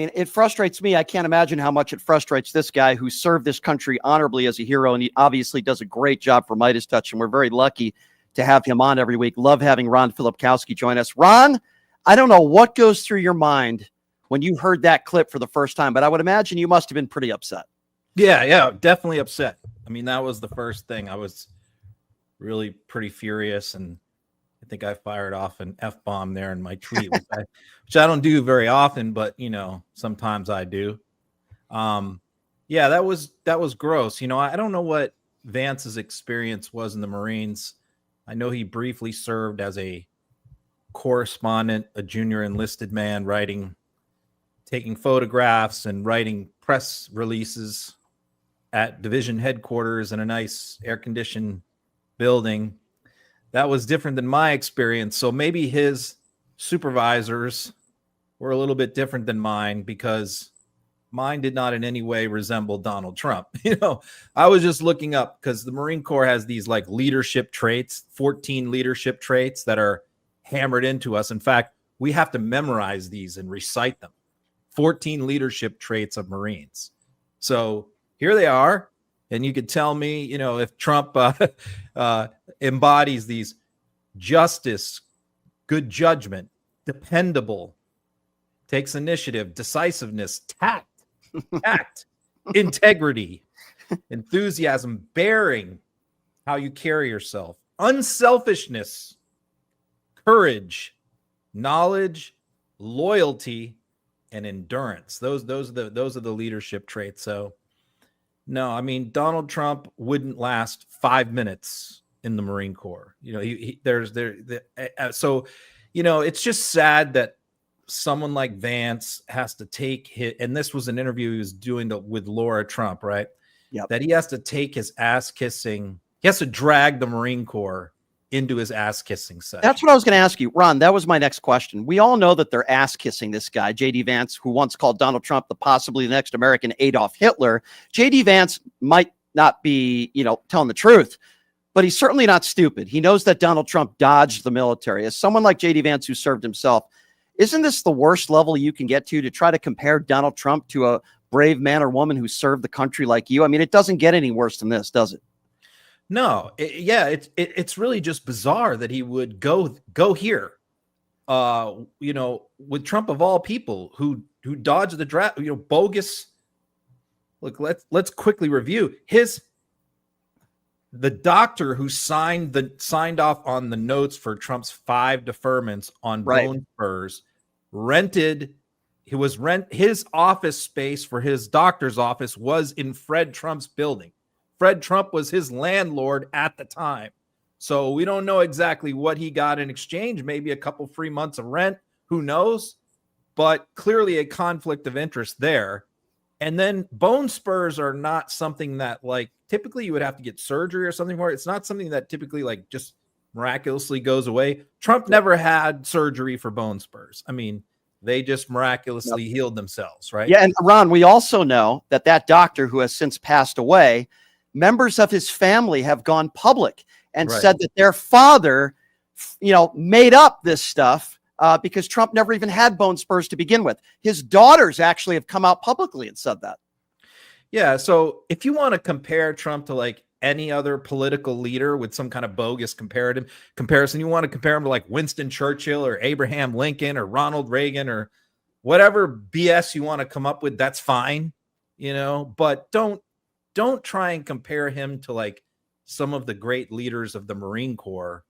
And it frustrates me. I can't imagine how much it frustrates this guy who served this country honorably as a hero, and he obviously does a great job for Midas Touch, and we're very lucky to have him on every week. Love having Ron Filipkowski join us. Ron, I don't know what goes through your mind when you heard that clip for the first time, but I would imagine you must have been pretty upset. Yeah, definitely upset. I mean, that was the first thing. I was really pretty furious, and I think I fired off an F-bomb there in my tweet, which I don't do very often, but sometimes I do. Yeah, that was gross. I don't know what Vance's experience was in the Marines. I know he briefly served as a correspondent, a junior enlisted man, taking photographs and writing press releases at division headquarters in a nice air-conditioned building. That was different than my experience. So maybe his supervisors were a little bit different than mine, because mine did not in any way resemble Donald Trump. I was just looking up, because the Marine Corps has these like leadership traits, 14 leadership traits that are hammered into us. In fact, we have to memorize these and recite them. 14 leadership traits of Marines. So here they are. And you could tell me, if Trump embodies these: justice, good judgment, dependable, takes initiative, decisiveness, tact, integrity, enthusiasm, bearing, how you carry yourself, unselfishness, courage, knowledge, loyalty, and endurance. Those are the leadership traits. So no, I mean, Donald Trump wouldn't last 5 minutes in the Marine Corps. So it's just sad that someone like Vance has to take and this was an interview he was doing with Laura Trump, right? Yeah. That he has to take his ass kissing. He has to drag the Marine Corps into his ass kissing session. That's what I was going to ask you, Ron. That was my next question. We all know that they're ass kissing this guy, J.D. Vance, who once called Donald Trump the possibly the next American Adolf Hitler. J.D. Vance might not be, telling the truth, but he's certainly not stupid. He knows that Donald Trump dodged the military. As someone like J.D. Vance who served himself, isn't this the worst level you can get to try to compare Donald Trump to a brave man or woman who served the country like you? I mean, it doesn't get any worse than this, does it? No, it's really just bizarre that he would go here, with Trump of all people who dodged the draft, bogus. Look, let's quickly review the doctor who signed off on the notes for Trump's 5 deferments on bone spurs his office space for his doctor's office was in Fred Trump's building. Fred Trump was his landlord at the time. So we don't know exactly what he got in exchange, maybe a couple free months of rent, who knows? But clearly a conflict of interest there. And then bone spurs are not something that typically you would have to get surgery or something for. It's not something that typically just miraculously goes away. Trump never had surgery for bone spurs. I mean, they just miraculously healed themselves, right? Yeah, and Ron, we also know that doctor who has since passed away, members of his family have gone public and said that their father, made up this stuff because Trump never even had bone spurs to begin with. His daughters actually have come out publicly and said that. Yeah. So if you want to compare Trump to any other political leader with some kind of bogus comparison, you want to compare him to Winston Churchill or Abraham Lincoln or Ronald Reagan or whatever BS you want to come up with, that's fine, but don't try and compare him to some of the great leaders of the Marine Corps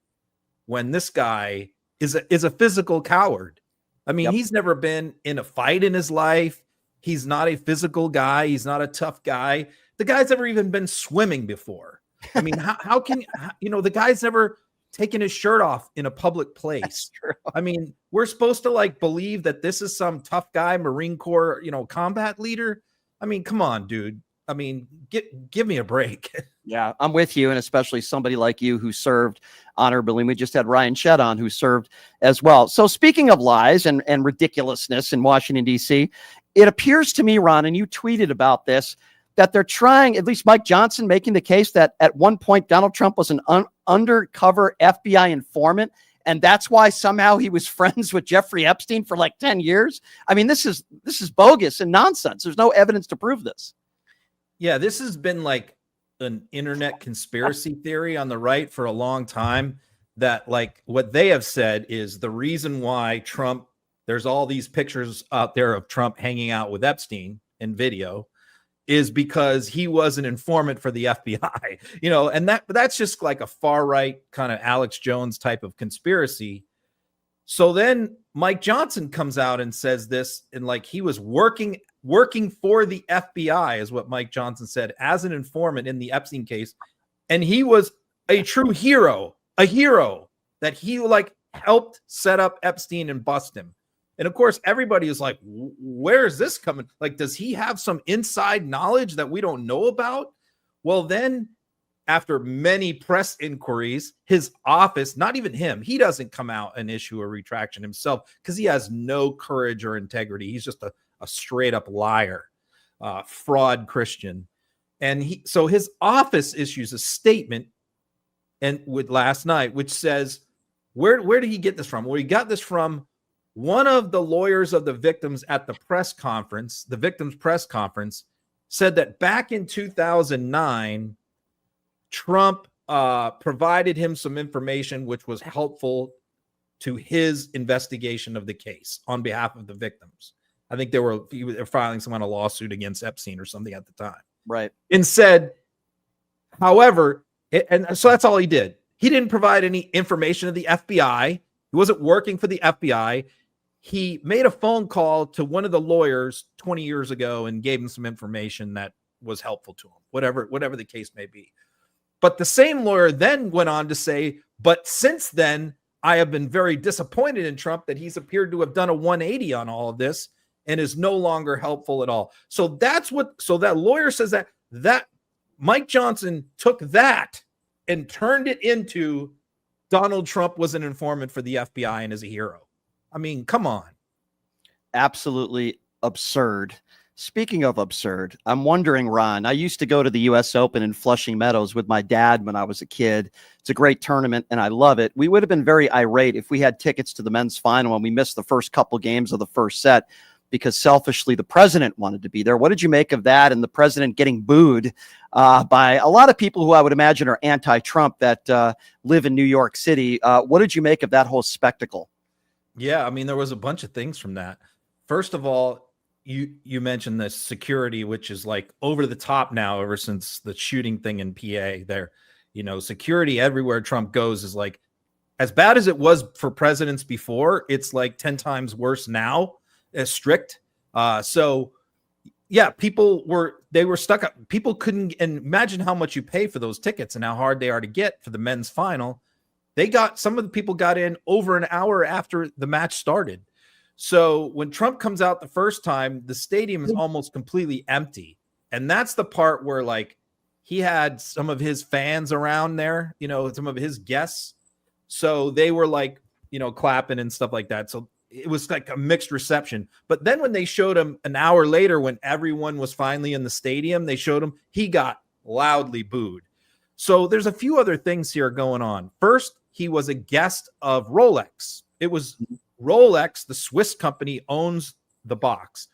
when this guy is a physical coward. I mean, he's never been in a fight in his life. He's not a physical guy. He's not a tough guy. The guy's never even been swimming before. I mean, how can the guy's never taken his shirt off in a public place. I mean, we're supposed to believe that this is some tough guy, Marine Corps, combat leader. I mean, come on, dude. I mean, give me a break. Yeah, I'm with you. And especially somebody like you who served honorably. We just had Ryan Shedd on who served as well. So speaking of lies and ridiculousness in Washington, D.C., it appears to me, Ron, and you tweeted about this, that they're trying, at least Mike Johnson making the case that at one point Donald Trump was an undercover FBI informant And that's why somehow he was friends with Jeffrey Epstein for like 10 years. I mean, this is bogus and nonsense. There's no evidence to prove this. Yeah, this has been like an internet conspiracy theory on the right for a long time, that like what they have said is the reason why Trump, there's all these pictures out there of Trump hanging out with Epstein in video, is because he was an informant for the FBI, and that's just like a far right kind of Alex Jones type of conspiracy. So then Mike Johnson comes out and says this, and like he was working for the FBI, is what Mike Johnson said, as an informant in the Epstein case. And he was a true hero, that he like helped set up Epstein and bust him. And of course, everybody is like, where is this coming? Like, does he have some inside knowledge that we don't know about? Well, then after many press inquiries, his office, not even him, he doesn't come out and issue a retraction himself because he has no courage or integrity. He's just a straight up liar, fraud Christian. And so his office issues a statement and with last night, which says, where did he get this from? Well, he got this from one of the lawyers of the victims at the press conference. The victims press conference said that back in 2009, Trump provided him some information which was helpful to his investigation of the case on behalf of the victims. I think they were filing some kind of lawsuit against Epstein or something at the time. Right. And said, however, and so that's all he did. He didn't provide any information to the FBI. He wasn't working for the FBI. He made a phone call to one of the lawyers 20 years ago and gave him some information that was helpful to him, whatever the case may be. But the same lawyer then went on to say, but since then, I have been very disappointed in Trump that he's appeared to have done a 180 on all of this and is no longer helpful at all. So that lawyer says that Mike Johnson took that and turned it into Donald Trump was an informant for the FBI and is a hero. I mean, come on. Absolutely absurd. Speaking of absurd, I'm wondering, Ron, I used to go to the U.S. Open in Flushing Meadows with my dad when I was a kid. It's a great tournament, and I love it. We would have been very irate if we had tickets to the men's final and we missed the first couple games of the first set because selfishly the president wanted to be there. What did you make of that and the president getting booed by a lot of people who I would imagine are anti-Trump that live in New York City? What did you make of that whole spectacle? Yeah, I mean, there was a bunch of things from that. First of all, you mentioned the security, which is like over the top now ever since the shooting thing in PA there. Security everywhere Trump goes is like as bad as it was for presidents before. It's like 10 times worse now, as strict. So yeah, people were stuck up. People couldn't, and imagine how much you pay for those tickets and how hard they are to get for the men's final. Some of the people got in over an hour after the match started. So when Trump comes out the first time, the stadium is almost completely empty. And that's the part where like he had some of his fans around there, some of his guests. So they were like, clapping and stuff like that. So it was like a mixed reception. But then when they showed him an hour later, when everyone was finally in the stadium, they showed him, he got loudly booed. So there's a few other things here going on. First, he was a guest of Rolex. It was Rolex, the Swiss company, owns the box.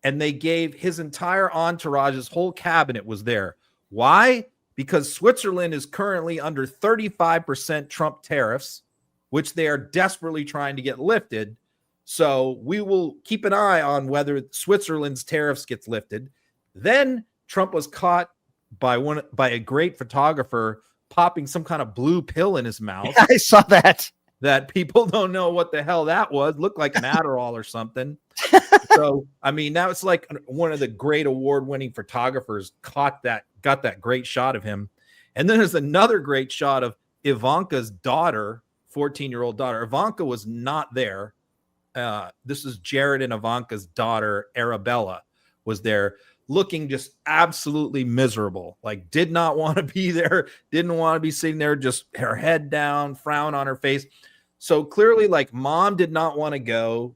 And they gave his entire entourage, his whole cabinet was there. Why? Because Switzerland is currently under 35% Trump tariffs, which they are desperately trying to get lifted. So we will keep an eye on whether Switzerland's tariffs gets lifted. Then Trump was caught by a great photographer popping some kind of blue pill in his mouth. I saw that. That people don't know what the hell that was. Looked like an Adderall or something. So, I mean, now it's like one of the great award-winning photographers got that great shot of him. And then there's another great shot of Ivanka's daughter, 14-year-old daughter. Ivanka was not there. This is Jared and Ivanka's daughter, Arabella, was there looking just absolutely miserable. Like did not want to be there, didn't want to be sitting there, just her head down, frown on her face. So clearly like mom did not want to go,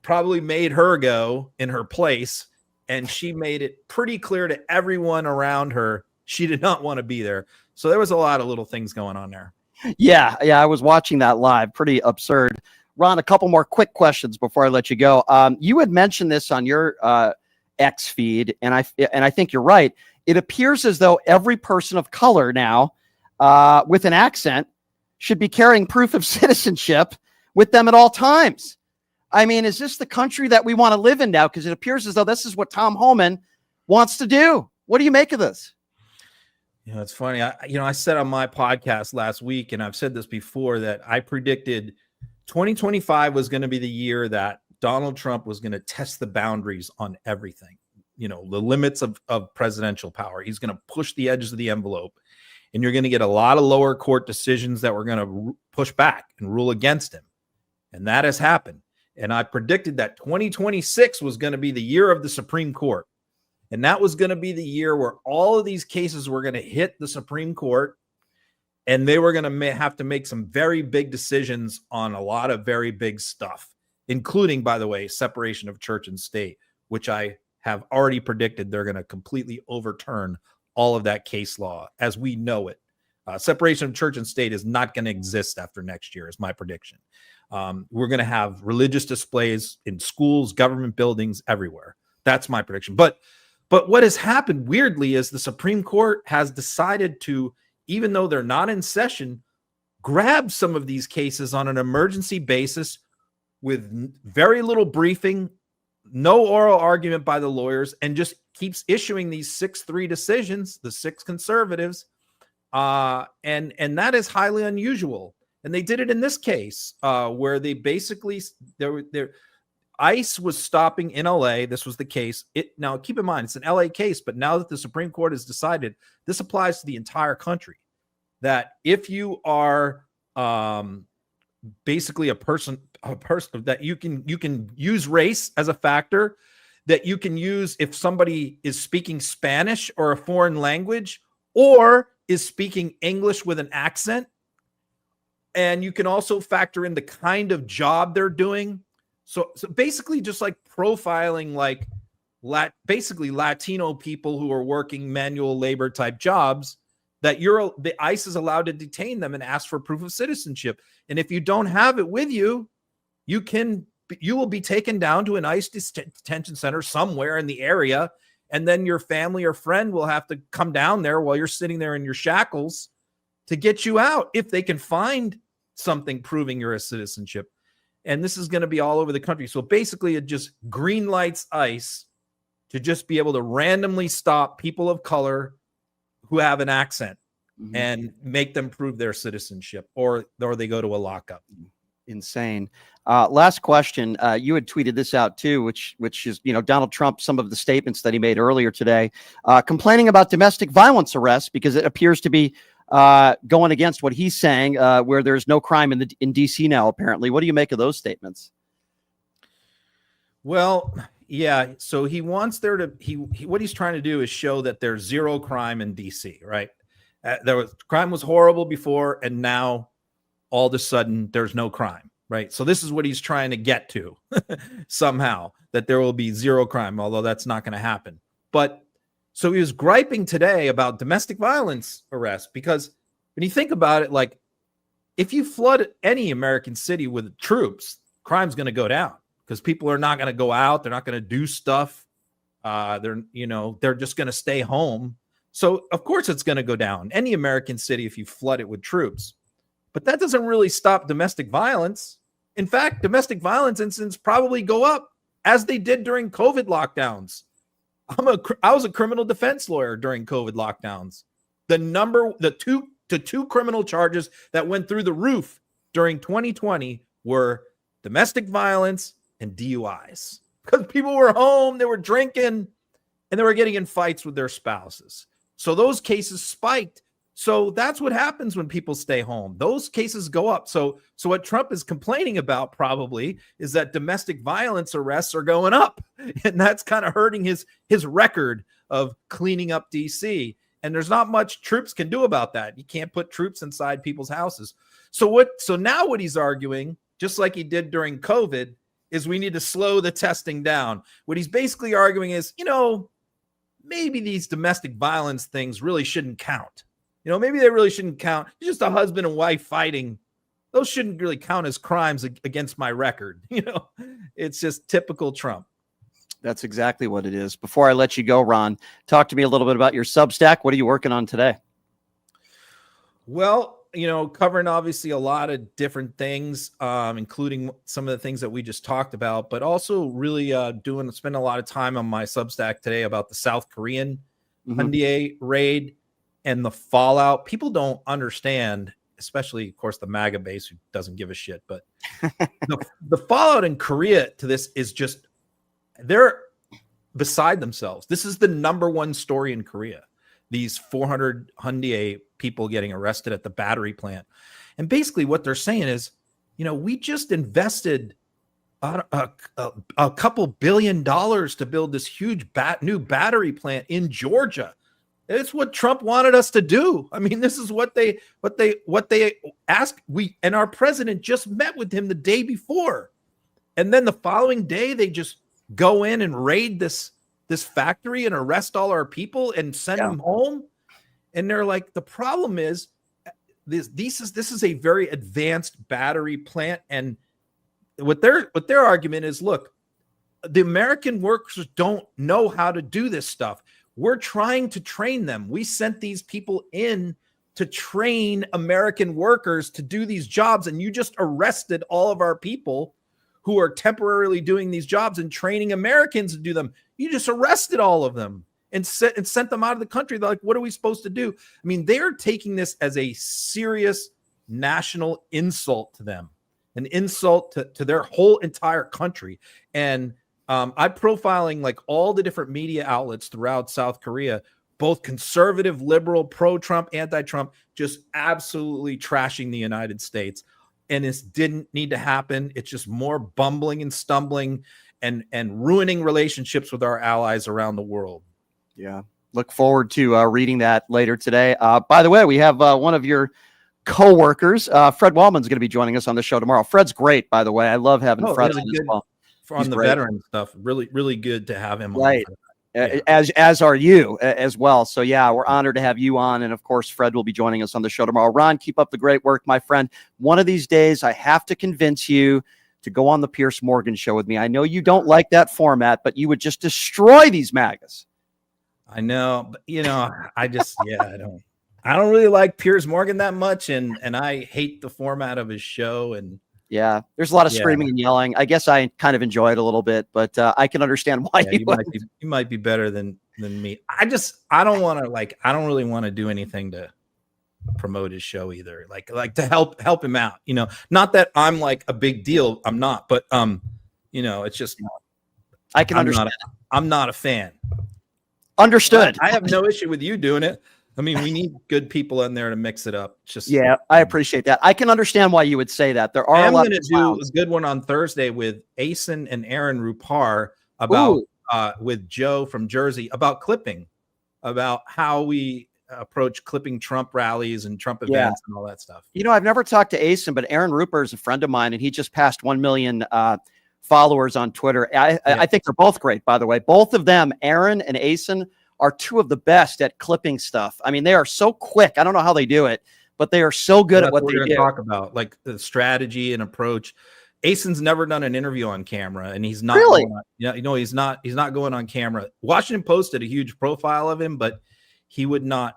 probably made her go in her place. And she made it pretty clear to everyone around her she did not want to be there. So there was a lot of little things going on there. Yeah, I was watching that live. Pretty absurd. Ron, a couple more quick questions before I let you go. You had mentioned this on your X feed, and I think you're right. It appears as though every person of color now with an accent should be carrying proof of citizenship with them at all times. I mean, is this the country that we want to live in now? Because it appears as though this is what Tom Homan wants to do. What do you make of this? It's funny. I said on my podcast last week, and I've said this before, that I predicted 2025 was going to be the year that Donald Trump was going to test the boundaries on everything, the limits of presidential power. He's going to push the edges of the envelope, and you're going to get a lot of lower court decisions that were going to push back and rule against him. And that has happened. And I predicted that 2026 was going to be the year of the Supreme Court. And that was going to be the year where all of these cases were going to hit the Supreme Court, and they were going to have to make some very big decisions on a lot of very big stuff, including, by the way, separation of church and state, which I have already predicted they're going to completely overturn all of that case law as we know it. Separation of church and state is not going to exist after next year, is my prediction. We're going to have religious displays in schools, government buildings, everywhere. That's my prediction. But what has happened weirdly is the Supreme Court has decided to, even though they're not in session, grab some of these cases on an emergency basis with very little briefing, no oral argument by the lawyers, and just keeps issuing these 6-3 decisions, the 6 conservatives. And that is highly unusual. And they did it in this case where they basically, ICE was stopping in LA. This was the case. Now, keep in mind, it's an LA case, but now that the Supreme Court has decided, this applies to the entire country, that if you are basically a person that you can use race as a factor, that you can use if somebody is speaking Spanish or a foreign language, or is speaking English with an accent. And you can also factor in the kind of job they're doing. So basically just like profiling, like basically Latino people who are working manual labor type jobs, that the ICE is allowed to detain them and ask for proof of citizenship. And if you don't have it with you, you will be taken down to an ICE detention center somewhere in the area. And then your family or friend will have to come down there while you're sitting there in your shackles to get you out if they can find something proving you're a citizenship. And this is going to be all over the country. So basically it just green lights ICE to just be able to randomly stop people of color who have an accent and make them prove their citizenship, or they go to a lockup. Insane. Last question. You had tweeted this out too, which is, Donald Trump, some of the statements that he made earlier today, complaining about domestic violence arrests because it appears to be going against what he's saying, where there's no crime in DC now, apparently. What do you make of those statements? Well, yeah. So he wants there to, what he's trying to do is show that there's zero crime in DC, right? Crime was horrible before, and now all of a sudden there's no crime, right? So this is what he's trying to get to somehow, that there will be zero crime, although that's not going to happen. But so he was griping today about domestic violence arrests, because when you think about it, like if you flood any American city with troops, crime's going to go down because people are not going to go out. They're not going to do stuff. They're just going to stay home. So of course it's going to go down. Any American city, if you flood it with troops. But that doesn't really stop domestic violence. In fact, domestic violence incidents probably go up, as they did during COVID lockdowns. I was a criminal defense lawyer during COVID lockdowns. The two criminal charges that went through the roof during 2020 were domestic violence and DUIs, because people were home, they were drinking, and they were getting in fights with their spouses. So those cases spiked. So that's what happens when people stay home. Those cases go up. So what Trump is complaining about probably is that domestic violence arrests are going up, and that's kind of hurting his record of cleaning up DC. And there's not much troops can do about that. You can't put troops inside people's houses. So now what he's arguing, just like he did during COVID, is we need to slow the testing down. What he's basically arguing is, maybe these domestic violence things really shouldn't count. You know, maybe they really shouldn't count. It's just a husband and wife fighting. Those shouldn't really count as crimes against my record. You know, it's just typical Trump. That's exactly what it is. Before I let you go, Ron, talk to me a little bit about your Substack. What are you working on today? Well, you know, covering obviously a lot of different things, including some of the things that we just talked about, but also really spend a lot of time on my Substack today about the South Korean Hyundai raid and the fallout. People don't understand, especially, of course, the MAGA base who doesn't give a shit. But the fallout in Korea to this is just, they're beside themselves. This is the #1 story in Korea. These 400 Hyundai people getting arrested at the battery plant. And basically what they're saying is, you know, we just invested a couple $1 billion to build this huge new battery plant in Georgia. It's what Trump wanted us to do. I mean, this is what they asked. And our president just met with him the day before. And then the following day, they just go in and raid this factory and arrest all our people and send them home. And they're like, the problem is this is a very advanced battery plant. And what their argument is, look, the American workers don't know how to do this stuff. We're trying to train them. We sent these people in to train American workers to do these jobs. And you just arrested all of our people who are temporarily doing these jobs and training Americans to do them. You just arrested all of them and sent them out of the country. They're like, what are we supposed to do? I mean, they're taking this as a serious national insult to them, an insult to their whole entire country. And I'm profiling like all the different media outlets throughout South Korea, both conservative, liberal, pro-Trump, anti-Trump, just absolutely trashing the United States. And this didn't need to happen. It's just more bumbling and stumbling and ruining relationships with our allies around the world. Yeah. Look forward to reading that later today. By the way, we have one of your co-workers, Fred Wallman's going to be joining us on the show tomorrow. Fred's great, by the way. I love having Fred on as well. On the veteran stuff, really good to have him right on. Yeah. As are you as well. So yeah, we're honored to have you on, and of course Fred will be joining us on the show tomorrow. Ron, keep up the great work, my friend. One of these days I have to convince you to go on the Piers Morgan show with me. I know you don't like that format, but you would just destroy these MAGAs. I know, but you know, I just I don't really like Piers Morgan that much, and I hate the format of his show. And yeah, there's a lot of screaming and yelling. I guess I kind of enjoy it a little bit, but I can understand why you might be better than me. I don't really want to do anything to promote his show either. Like to help him out, you know, not that I'm like a big deal. I'm not, but you know, it's just, I can understand. I'm not a fan. Understood. I have no issue with you doing it. I mean, we need good people in there to mix it up. Just I appreciate that. I can understand why you would say that. There are. I'm going to do a good one on Thursday with Asen and Aaron Rupar about with Joe from Jersey about clipping, about how we approach clipping Trump rallies and Trump events and all that stuff. You know, I've never talked to Asen, but Aaron Rupar is a friend of mine, and he just passed 1 million followers on Twitter. I think they're both great, by the way. Both of them, Aaron and Asen, are two of the best at clipping stuff. I mean, they are so quick. I don't know how they do it, but they are so good at what they do. Talk about like the strategy and approach. Asen's never done an interview on camera, and he's not really. He's not going on camera. Washington Post did a huge profile of him, but he would not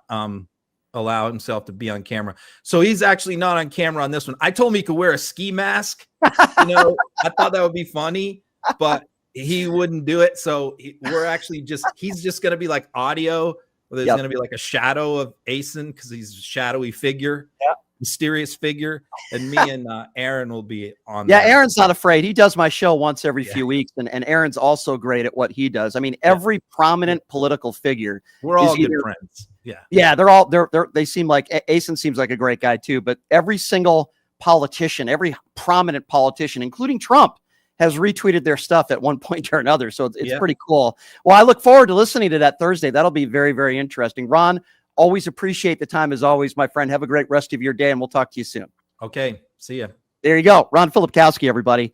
allow himself to be on camera. So he's actually not on camera on this one. I told him he could wear a ski mask. You know, I thought that would be funny, but he wouldn't do it. So he's just going to be like audio. There's going to be like a shadow of Asen because he's a shadowy figure, mysterious figure. And me and Aaron will be on. Yeah, Aaron's not afraid. He does my show once every few weeks. And Aaron's also great at what he does. I mean, every prominent political figure. We're all good friends. Yeah. Yeah, they seem like Asen seems like a great guy too. But every single politician, every prominent politician, including Trump, has retweeted their stuff at one point or another. So it's pretty cool. Well, I look forward to listening to that Thursday. That'll be very, very interesting. Ron, always appreciate the time as always, my friend. Have a great rest of your day, and we'll talk to you soon. Okay. See ya. There you go. Ron Filipkowski, everybody.